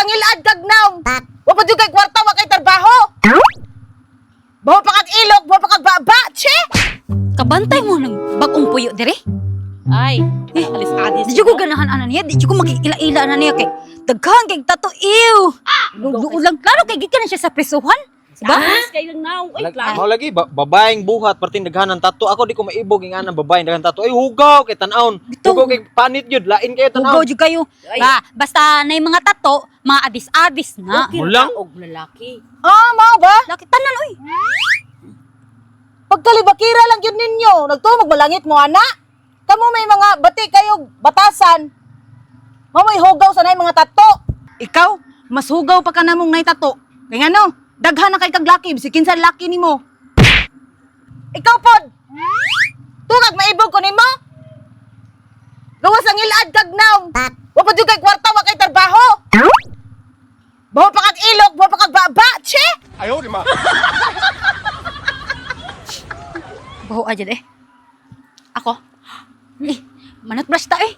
ang ilad kag naw. Wa pa jud kay kwarta wa kay trabaho. Bawa pa kag ilog, bawa pa kag baba, che. Kabantay mo ng bagong puyo dire. Ay, alis-alis. Di ko ganahan ana niya, di ko magila-ila na niya kay daghan kay tato ew. Ulang klaro kay gikan na siya sa prisuhan. Diba? Alis kayo now. Ay, klaro. Mao lagi babaeng buhat perting daghanan tato. Ako di ko maibog ing anang babaeng daghan tato. Ay hugaw kay tan-aon. Bitaw. Hugaw kay panit jud, lain kayo Ugo tan-aon. jud kayo. Ay. Basta nay mga tato, mga adis-adis na. Okay, Mulang? og lalaki. Ah, mao ba? Laki tanan oy. Pagkalibakira lang yun ninyo. Nagtuo magbalangit mo, ana. Kamu may mga bati kayo, batasan. Mamay hugaw sa nay mga tato. Ikaw, mas hugaw pa ka namong nay tato. Kaya nga no, daghan na kay kag laki, bisikin sa laki nimo. Ikaw pod. Tugag maibog ko nimo. Gawas ang ilad kag naw. Wa pa jud kay kwarta wa kay trabaho. Bawa pa kag ilog, bawa pa kag baba, che. Baho aja deh. Ako. Manat brush ta eh.